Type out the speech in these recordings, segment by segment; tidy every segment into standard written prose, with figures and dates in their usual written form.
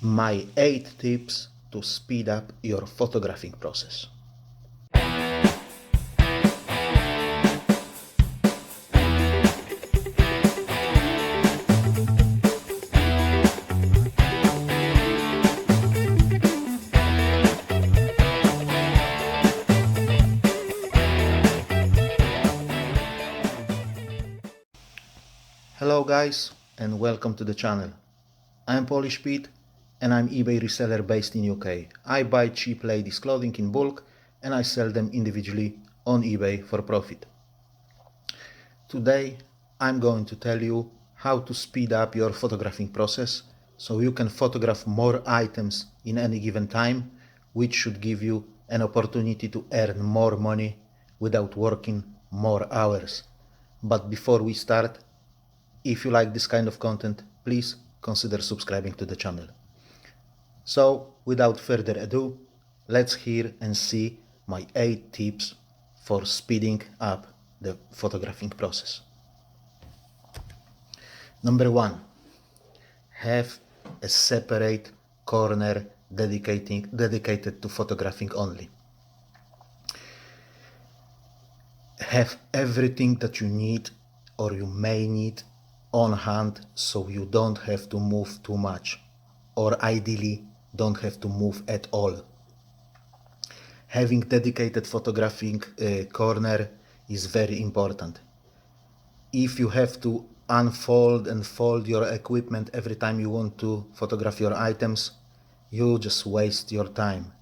My 8 tips to speed up your photographing process. Hello guys and welcome to the channel. I'm Polish Pete and I'm eBay reseller based in UK. I buy cheap ladies clothing in bulk and I sell them individually on eBay for profit. Today I'm going to tell you how to speed up your photographing process so you can photograph more items in any given time, which should give you an opportunity to earn more money without working more hours. But before we start, if you like this kind of content, please consider subscribing to the channel. So, without further ado, let's hear and see my 8 tips for speeding up the photographing process. Number 1. Have a separate corner dedicated to photographing only. Have everything that you need or you may need on hand so you don't have to move too much, or ideally don't have to move at all. Having dedicated photographing corner is very important. If you have to unfold and fold your equipment every time you want to photograph your items, you just waste your time.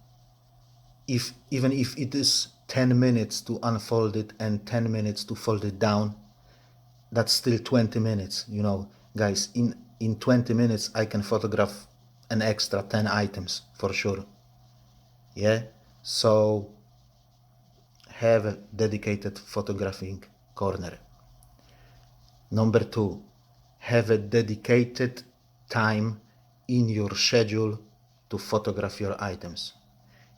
Even if it is 10 minutes to unfold it and 10 minutes to fold it down, that's still 20 minutes, guys. In 20 minutes I can photograph an extra 10 items for sure. So have a dedicated photographing corner. Number 2, have a dedicated time in your schedule to photograph your items.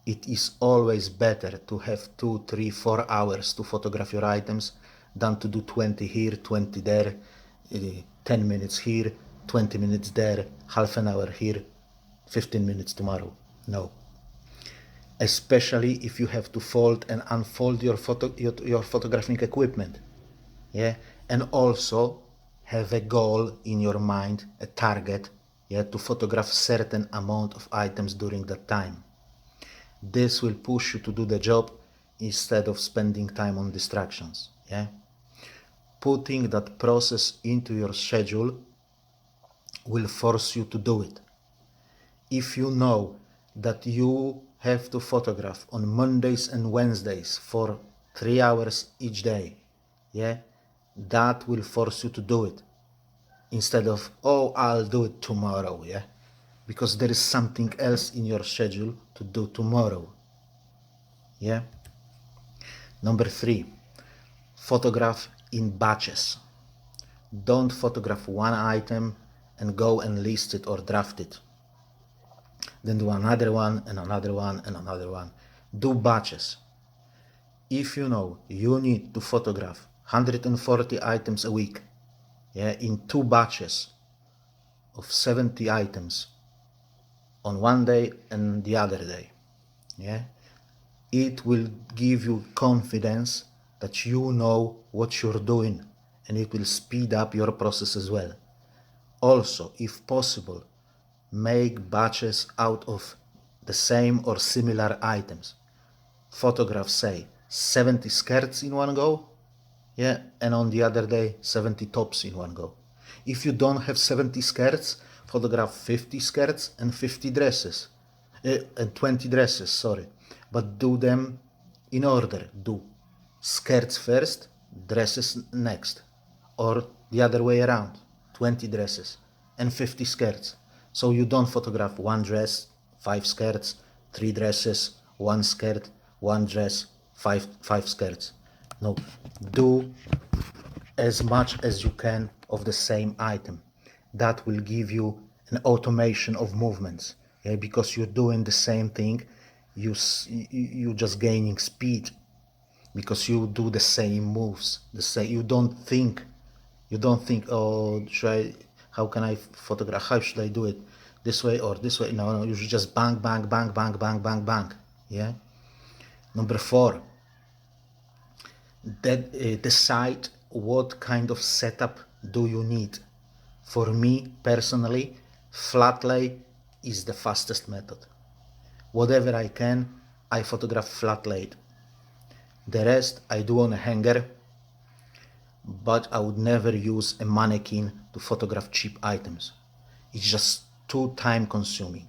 It is always better to have 2, 3, 4 hours to photograph your items than to do 20 here, 20 there, 10 minutes here, 20 minutes there, half an hour here, 15 minutes tomorrow. No. Especially if you have to fold and unfold your photographing equipment. And also have a goal in your mind, a target, to photograph certain amount of items during that time. This will push you to do the job instead of spending time on distractions. Putting that process into your schedule will force you to do it. If you know that you have to photograph on Mondays and Wednesdays for 3 hours each day, that will force you to do it instead of, oh, I'll do it tomorrow, because there is something else in your schedule to do tomorrow. Number 3, photograph in batches. Don't photograph one item and go and list it or draft it, then do another one and another one and another one. Do batches. If you know you need to photograph 140 items a week, in 2 batches of 70 items on one day and the other day, it will give you confidence that you know what you're doing, and it will speed up your process as well. Also, if possible, make batches out of the same or similar items. Photograph, say, 70 skirts in one go, and on the other day 70 tops in one go. If you don't have 70 skirts, photograph 50 skirts and 50 dresses, and 20 dresses, sorry, but do them in order. Do skirts first, dresses next, or the other way around, 20 dresses and 50 skirts. So you don't photograph 1 dress, 5 skirts, 3 dresses, 1 skirt, 1 dress, 5 skirts. No, do as much as you can of the same item. That will give you an automation of movements, because you're doing the same thing. You just gaining speed because you do the same moves. You don't think, oh, how can I photograph? How should I do it? this way or this way. No, you should just bang, bang, bang, bang, bang, bang, bang. Yeah. Number 4, decide what kind of setup do you need. For me personally, flat lay is the fastest method. Whatever I can, I photograph flat laid. The rest I do on a hanger, but I would never use a mannequin to photograph cheap items. It's just too time consuming.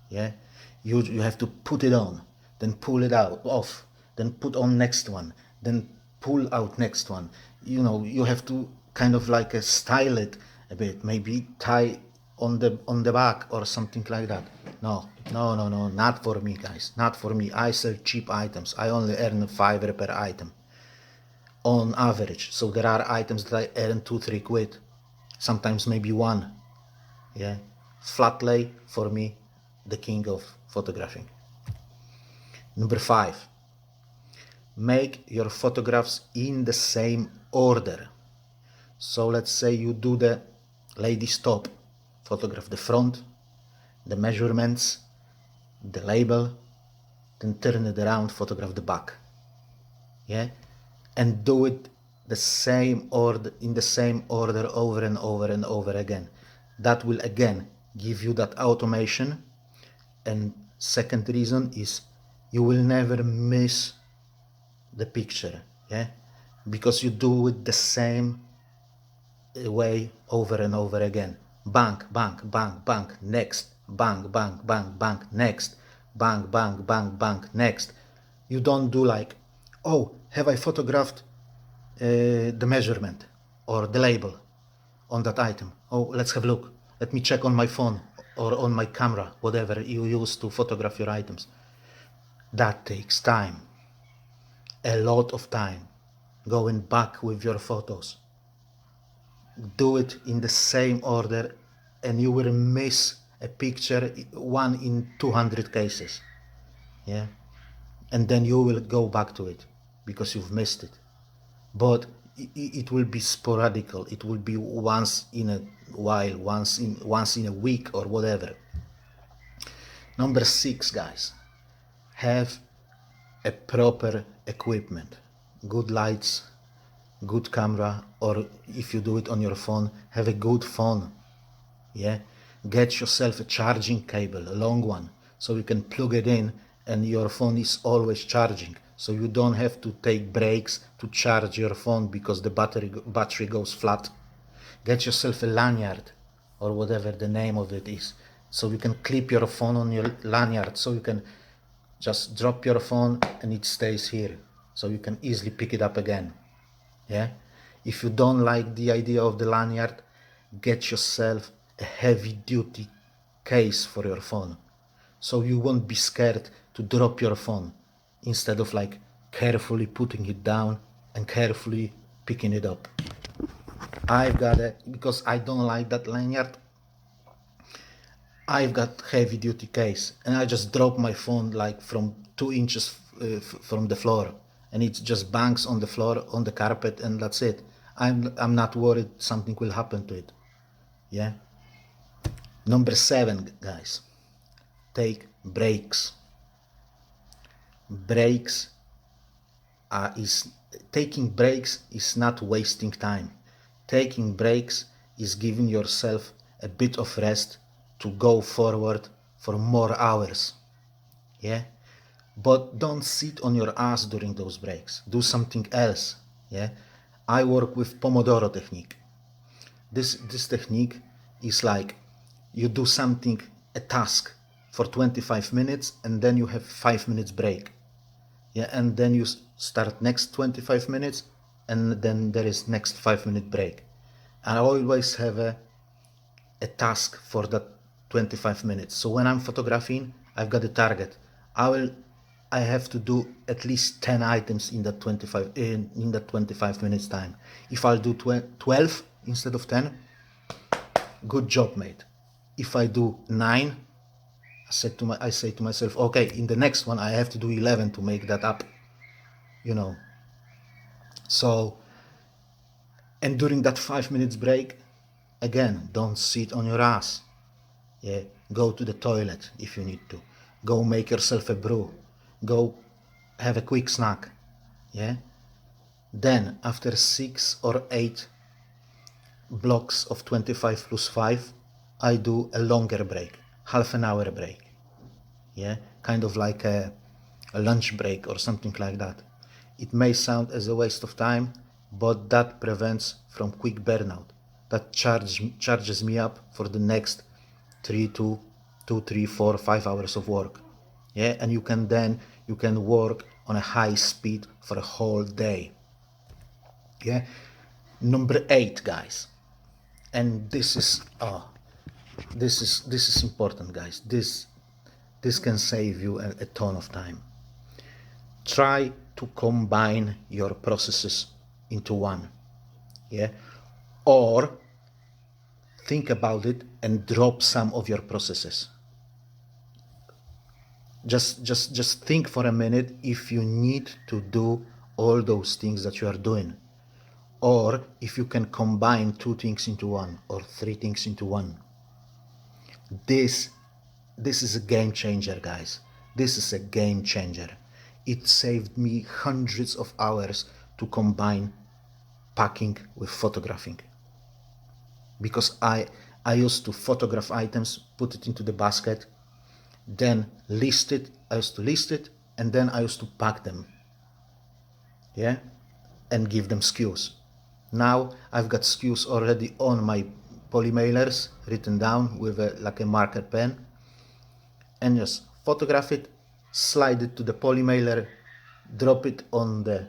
Yeah, you have to put it on, then pull it out off, then put on next one, then pull out next one. You have to kind of like style it a bit, maybe tie on the back or something like that. No, no, no, no, not for me, guys, not for me. I sell cheap items. I only earn 5 per item on average. So there are items that I earn 2-3 quid, sometimes maybe 1. Yeah, flat lay for me, the king of photographing. Number 5, make your photographs in the same order. So let's say you do the lady's top, photograph the front, the measurements, the label, then turn it around, photograph the back. Yeah, and do it the same order, in the same order, over and over and over again. That will again give you that automation. And second reason is you will never miss the picture, yeah, because you do it the same way over and over again. Bang, bang, bang, bang, next. Bang, bang, bang, bang, next. Bang, bang, bang, bang, next. You don't do like, oh, have I photographed the measurement or the label on that item? Oh, let's have a look. Let me check on my phone or on my camera, whatever you use to photograph your items. That takes time, a lot of time, going back with your photos. Do it in the same order and you will miss a picture, 1 in 200 cases. Yeah, and then you will go back to it because you've missed it. But it will be sporadical. It will be once in a while, once in a week or whatever. Number 6, guys, have a proper equipment, good lights, good camera, or if you do it on your phone, have a good phone. Yeah, get yourself a charging cable, a long one, so you can plug it in and your phone is always charging, so you don't have to take breaks to charge your phone because the battery goes flat. Get yourself a lanyard or whatever the name of it is, so you can clip your phone on your lanyard, so you can just drop your phone and it stays here, so you can easily pick it up again. Yeah, if you don't like the idea of the lanyard, get yourself a heavy duty case for your phone, so you won't be scared to drop your phone, instead of like carefully putting it down and carefully picking it up. I've got it, because I don't like that lanyard, I've got heavy duty case and I just drop my phone like from 2 inches from the floor, and it just bangs on the floor, on the carpet, and that's it. I'm not worried something will happen to it. Yeah. Number 7, guys, take breaks. Taking breaks is not wasting time. Taking breaks is giving yourself a bit of rest to go forward for more hours. Yeah, but don't sit on your ass during those breaks. Do something else. Yeah, I work with Pomodoro technique. This technique is like you do something, a task, for 25 minutes and then you have 5 minutes break. Yeah, and then you start next 25 minutes and then there is next 5-minute break. And I always have a task for that 25 minutes. So when I'm photographing, I've got a target. I have to do at least 10 items in that 25 minutes time. If I'll do 12 instead of 10, good job, mate. If I do 9, I say to myself, okay, in the next one I have to do 11 to make that up, So, and during that 5 minutes break, again, don't sit on your ass. Yeah, Go to the toilet if you need to. Go make yourself a brew. Go have a quick snack. Yeah? Then, after 6 or 8 blocks of 25 plus 5, I do a longer break, half an hour break. Yeah? Kind of like a lunch break or something like that. It may sound as a waste of time, but that prevents from quick burnout. That charges me up for the next 3, 5 hours of work. Yeah, and you can work on a high speed for a whole day. Yeah. Number 8, guys, and this is important, guys. This can save you a ton of time. Try to combine your processes into one. Yeah, or think about it and drop some of your processes. Just think for a minute if you need to do all those things that you are doing, or if you can combine 2 things into one or 3 things into one. This is a game changer, guys. This is a game changer. It saved me hundreds of hours to combine packing with photographing, because I used to photograph items, put it into the basket, then list it. I used to list it, and then I used to pack them, yeah, and give them SKUs. Now I've got SKUs already on my polymailers written down with like a marker pen, and just photograph it, slide it to the polymailer, drop it on the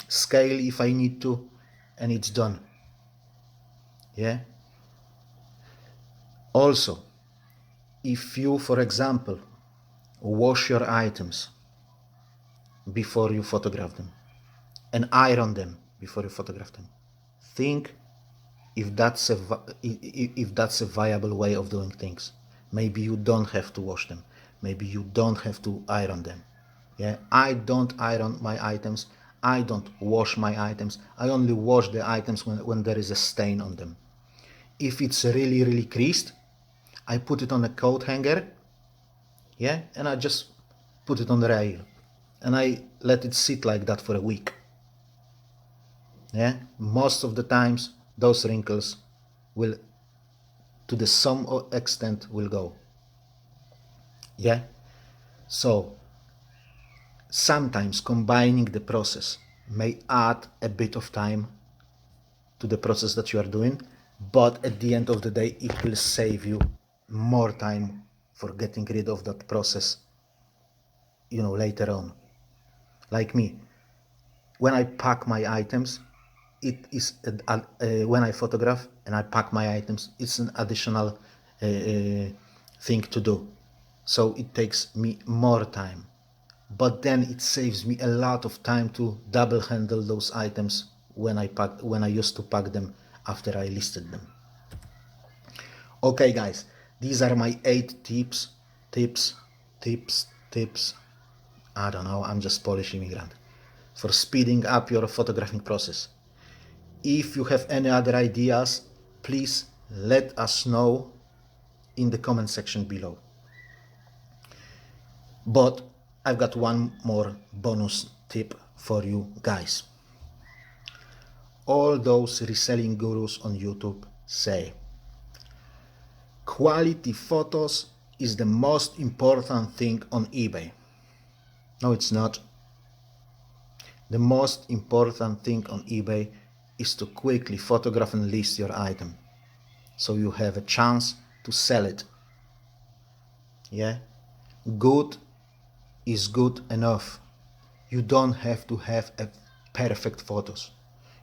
scale if I need to, and it's done. Yeah. Also, if you, for example, wash your items before you photograph them and iron them before you photograph them, think if that's a viable way of doing things. Maybe you don't have to wash them. Maybe you don't have to iron them. Yeah, I don't iron my items. I don't wash my items. I only wash the items when there is a stain on them. If it's really, really creased, I put it on a coat hanger, yeah, and I just put it on the rail, and I let it sit like that for a week. Yeah, most of the times those wrinkles will, to the some extent, will go. Yeah, so sometimes combining the process may add a bit of time to the process that you are doing, but at the end of the day it will save you more time for getting rid of that process, later on. Like me, when I pack my items, it is when I photograph and I pack my items, it's an additional thing to do, so it takes me more time, but then it saves me a lot of time to double handle those items when I used to pack them after I listed them. Okay, guys, these are my 8 tips. I don't know, I'm just Polish immigrant, for speeding up your photographing process. If you have any other ideas, please let us know in the comment section below. But I've got one more bonus tip for you guys. All those reselling gurus on YouTube say quality photos is the most important thing on eBay. No, it's not. The most important thing on eBay is to quickly photograph and list your item, so you have a chance to sell it. Yeah? Good is good enough. You don't have to have a perfect photos.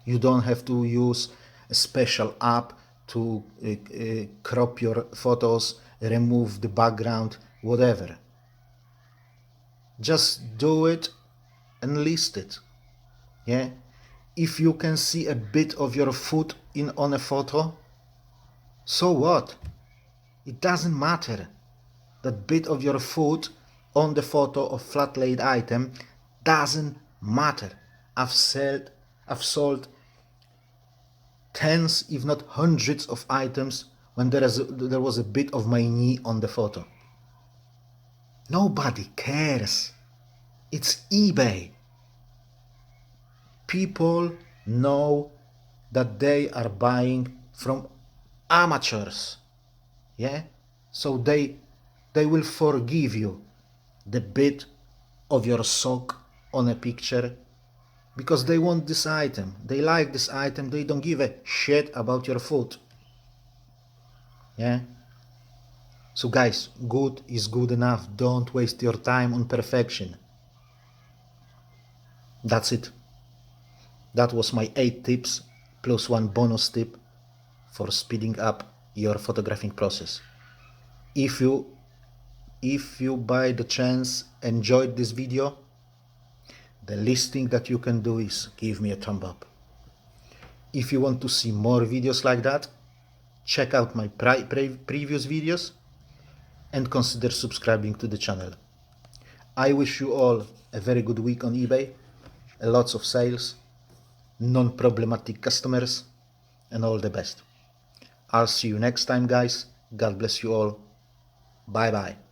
You don't have to use a special app to crop your photos, remove the background, whatever. Just do it and list it. Yeah? If you can see a bit of your foot on a photo, so what? It doesn't matter. That bit of your foot on the photo of flat laid item doesn't matter. I've sold tens, if not hundreds of items when there was a bit of my knee on the photo. Nobody cares. It's eBay. People know that they are buying from amateurs. Yeah? So they will forgive you the bit of your sock on a picture because they want this item. They like this item. They don't give a shit about your foot. Yeah? So guys, good is good enough. Don't waste your time on perfection. That's it. That was my 8 tips plus one bonus tip for speeding up your photographing process. If you by the chance enjoyed this video, the least thing that you can do is give me a thumb up. If you want to see more videos like that, check out my previous videos and consider subscribing to the channel. I wish you all a very good week on eBay, lots of sales, non-problematic customers, and all the best. I'll see you next time, guys. God bless you all. Bye bye.